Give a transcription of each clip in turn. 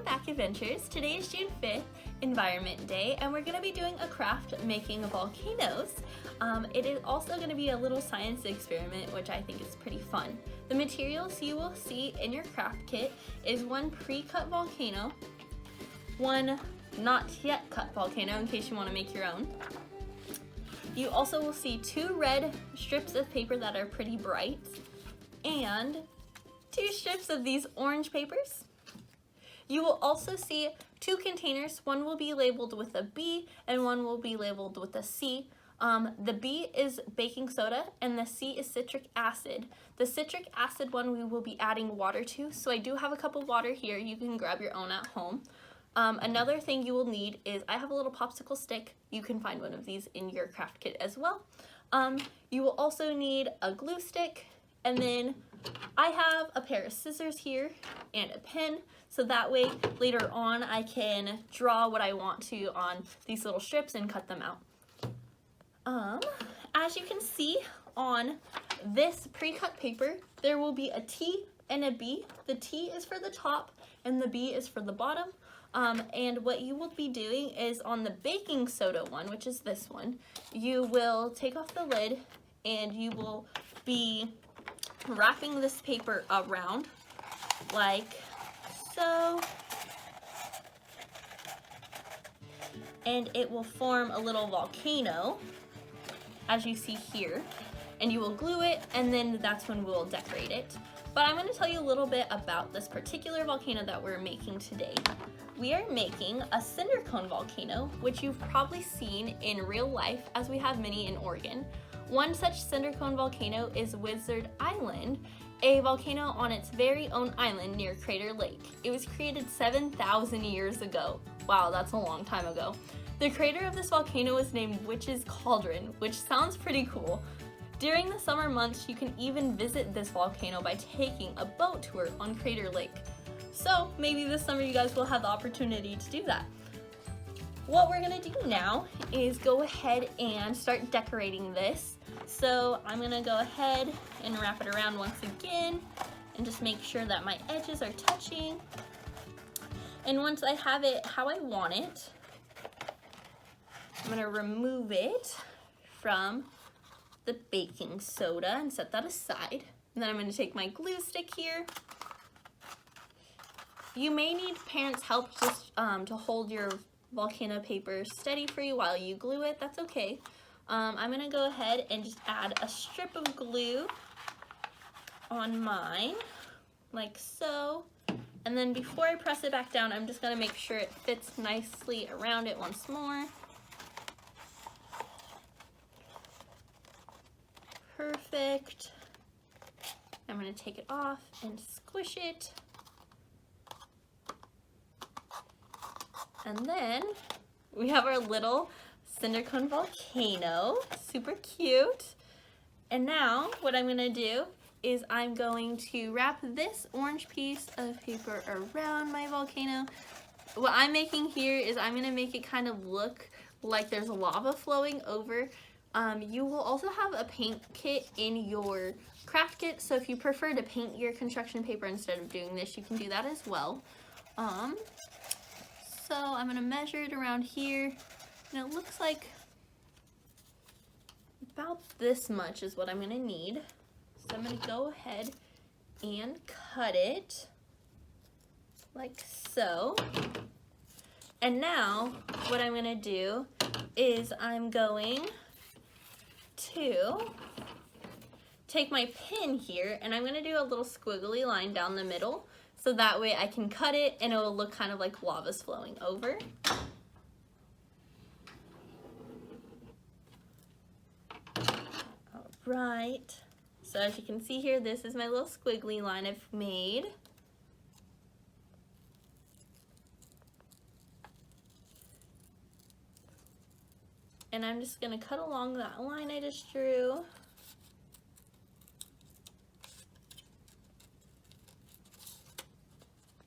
Welcome back, Adventures. Today is June 5th, Environment Day, and we're going to be doing a craft making volcanoes. It is also going to be a little science experiment, which I think is pretty fun. The materials you will see in your craft kit is one pre-cut volcano, one not yet cut volcano in case you want to make your own. You also will see two red strips of paper that are pretty bright, and two strips of these orange papers. You will also see two containers. One will be labeled with a B and one will be labeled with a C. The B is baking soda and the C is citric acid. The citric acid one we will be adding water to, so I do have a cup of water here. You can grab your own at home. Another thing you will need is, I have a little popsicle stick. You can find one of these in your craft kit as well. You will also need a glue stick, and then I have a pair of scissors here and a pen, so that way later on I can draw what I want to on these little strips and cut them out. As you can see on this pre-cut paper, there will be a T and a B. The T is for the top and the B is for the bottom. And what you will be doing is, on the baking soda one, which is this one, you will take off the lid and you will be wrapping this paper around like so, and it will form a little volcano as you see here, and you will glue it, and then that's when we'll decorate it. But I'm going to tell you a little bit about this particular volcano that we're making today. We are making a cinder cone volcano, which you've probably seen in real life, as we have many in Oregon. One such cinder cone volcano is Wizard Island, a volcano on its very own island near Crater Lake. It was created 7,000 years ago. Wow, that's a long time ago. The crater of this volcano is named Witch's Cauldron, which sounds pretty cool. During the summer months, you can even visit this volcano by taking a boat tour on Crater Lake. So maybe this summer you guys will have the opportunity to do that. What we're gonna do now is go ahead and start decorating this. So I'm gonna go ahead and wrap it around once again and just make sure that my edges are touching. And once I have it how I want it, I'm gonna remove it from the baking soda and set that aside. And then I'm gonna take my glue stick here. You may need parents' help just to hold your volcano paper steady for you while you glue it. That's okay. I'm gonna go ahead and just add a strip of glue on mine, like so. And then before I press it back down, I'm just gonna make sure it fits nicely around it once more. Perfect. I'm gonna take it off and squish it. And then we have our little cinder cone volcano, super cute. And now what I'm gonna do is I'm going to wrap this orange piece of paper around my volcano. What I'm making here is I'm gonna make it kind of look like there's lava flowing over. You will also have a paint kit in your craft kit, so if you prefer to paint your construction paper instead of doing this, you can do that as well. So I'm gonna measure it around here, and it looks like about this much is what I'm gonna need. So I'm gonna go ahead and cut it like so. And now what I'm gonna do is I'm going to take my pin here, and I'm gonna do a little squiggly line down the middle, so that way I can cut it and it will look kind of like lava's flowing over. All right, so as you can see here, this is my little squiggly line I've made. And I'm just gonna cut along that line I just drew.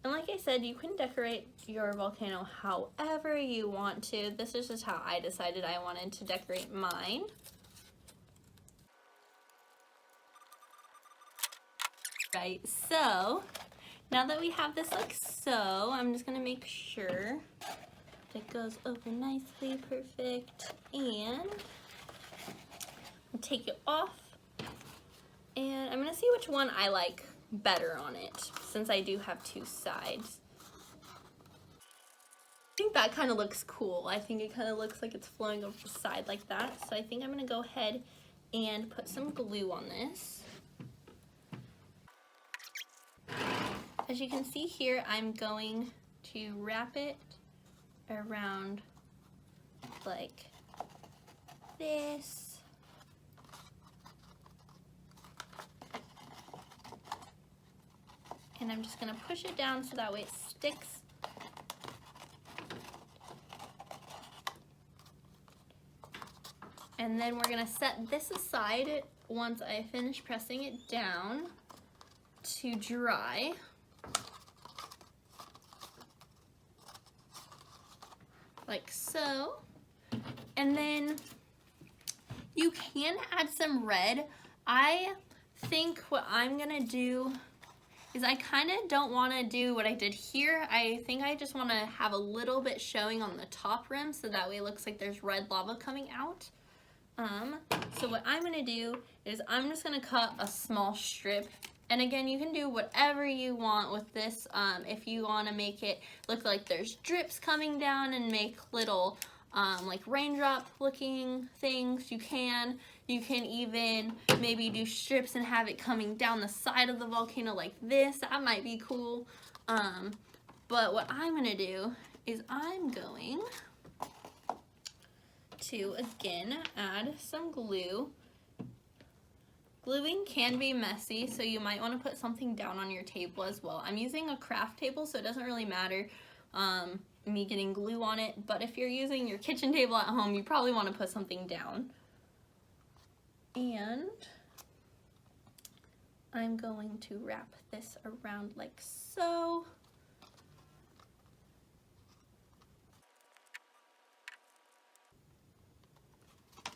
And like I said, you can decorate your volcano however you want to. This is just how I decided I wanted to decorate mine. Right, so Now that we have this like so, I'm just gonna make sure it goes over nicely, perfect, and I'll take it off. And I'm gonna see which one I like better on it, since I do have two sides. I think that kind of looks cool. I think it kind of looks like it's flowing over the side like that. So I think I'm gonna go ahead and put some glue on this. As you can see here, I'm going to wrap it around like this. And I'm just gonna push it down so that way it sticks. And then we're gonna set this aside once I finish pressing it down to dry. Like so. And then you can add some red. I think what I'm gonna do is I kind of don't want to do what I did here. I think I just want to have a little bit showing on the top rim so that way it looks like there's red lava coming out. So what I'm gonna do is I'm just gonna cut a small strip. And again, you can do whatever you want with this. If you want to make it look like there's drips coming down and make little like raindrop looking things, you can. You can even maybe do strips and have it coming down the side of the volcano like this. That might be cool. But what I'm gonna do is I'm going to, again, add some glue. Gluing can be messy, so you might want to put something down on your table as well. I'm using a craft table, so it doesn't really matter me getting glue on it, but if you're using your kitchen table at home, you probably want to put something down. And I'm going to wrap this around like so.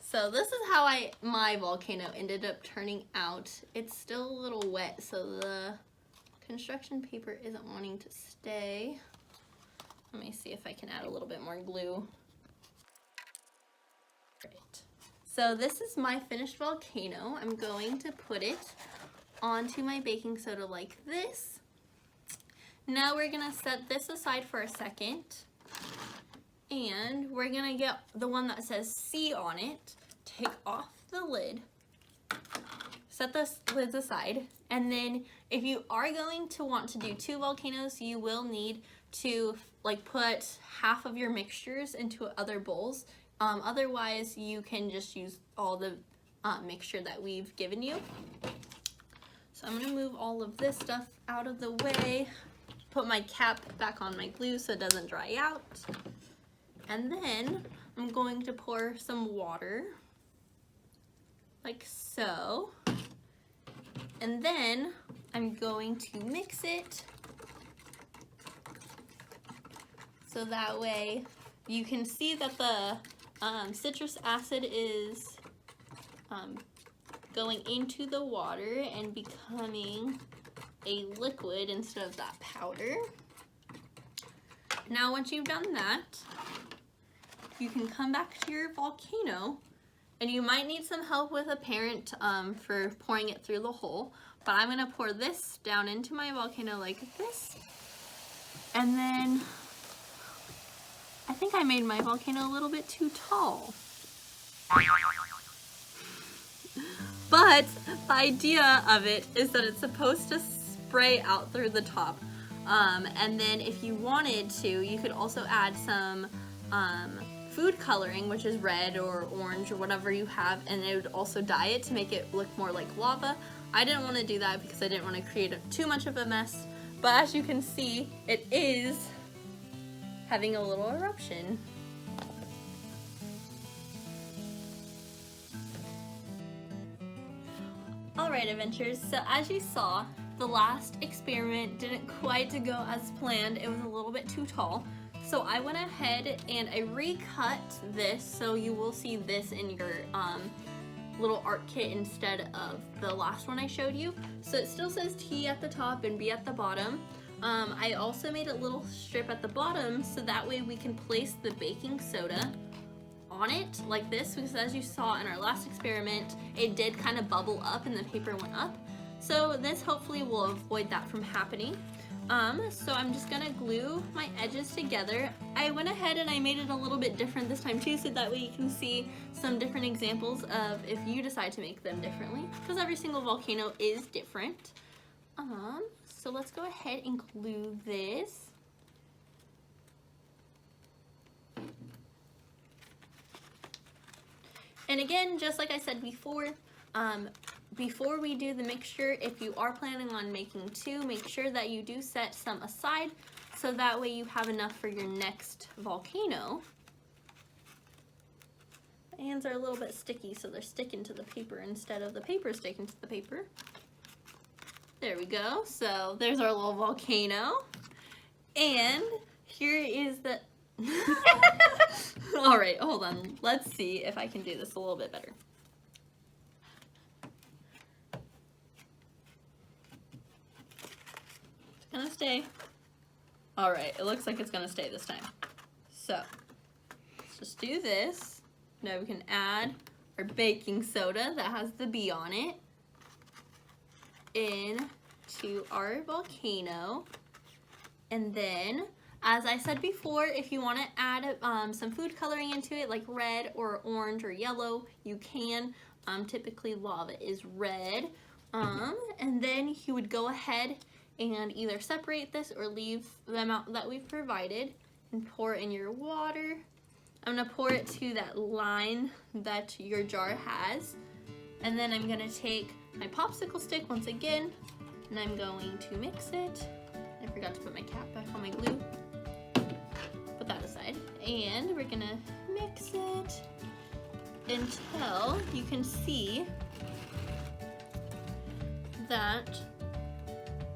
So this is how my volcano ended up turning out. It's still a little wet, so the construction paper isn't wanting to stay. Let me see if I can add a little bit more glue. Right. So this is my finished volcano. I'm going to put it onto my baking soda like this. Now we're gonna set this aside for a second. And we're gonna get the one that says C on it. Take off the lid, set the lids aside, and then if you are going to want to do two volcanoes, you will need to like put half of your mixtures into other bowls. Otherwise, you can just use all the mixture that we've given you. So I'm gonna move all of this stuff out of the way, put my cap back on my glue so it doesn't dry out, and then I'm going to pour some water like so, and then I'm going to mix it so that way you can see that the citrus acid is going into the water and becoming a liquid instead of that powder. Now once you've done that, you can come back to your volcano, and you might need some help with a parent for pouring it through the hole, but I'm gonna pour this down into my volcano like this, and then I think I made my volcano a little bit too tall. But the idea of it is that it's supposed to spray out through the top, and then if you wanted to, you could also add some food coloring, which is red or orange or whatever you have, and it would also dye it to make it look more like lava. I didn't want to do that because I didn't want to create too much of a mess, but as you can see, it is having a little eruption. Alright, adventurers, so as you saw, the last experiment didn't quite go as planned. It was a little bit too tall. So I went ahead and I recut this, so you will see this in your little art kit instead of the last one I showed you. So it still says T at the top and B at the bottom, I also made a little strip at the bottom so that way we can place the baking soda on it like this, because as you saw in our last experiment, it did kind of bubble up and the paper went up. So this hopefully will avoid that from happening. So I'm just gonna glue my edges together. I went ahead and I made it a little bit different this time too, so that way you can see some different examples of if you decide to make them differently, because every single volcano is different. So let's go ahead and glue this. And again, just like I said before we do the mixture, if you are planning on making 2, make sure that you do set some aside so that way you have enough for your next volcano. My hands are a little bit sticky, so they're sticking to the paper instead of the paper sticking to the paper. There we go. So there's our little volcano. And here is the... All right, hold on. Let's see if I can do this a little bit better. It's gonna stay. All right, it looks like it's gonna stay this time. So let's just do this. Now we can add our baking soda that has the B on it into our volcano. And then, as I said before, if you want to add some food coloring into it, like red or orange or yellow, you can. Typically lava is red. And then you would go ahead and either separate this or leave the amount that we've provided and pour in your water. I'm gonna pour it to that line that your jar has. And then I'm gonna take my popsicle stick once again, and I'm going to mix it. I forgot to put my cap back on my glue. Put that aside. And we're gonna mix it until you can see that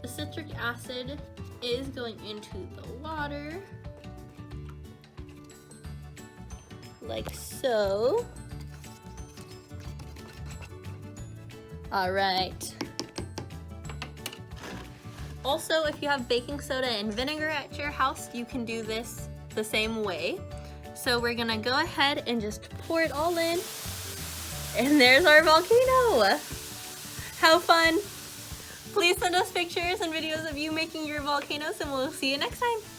the citric acid is going into the water, like so. All right. Also, if you have baking soda and vinegar at your house, you can do this the same way. So we're gonna go ahead and just pour it all in. And there's our volcano. How fun. Please send us pictures and videos of you making your volcanoes, and we'll see you next time.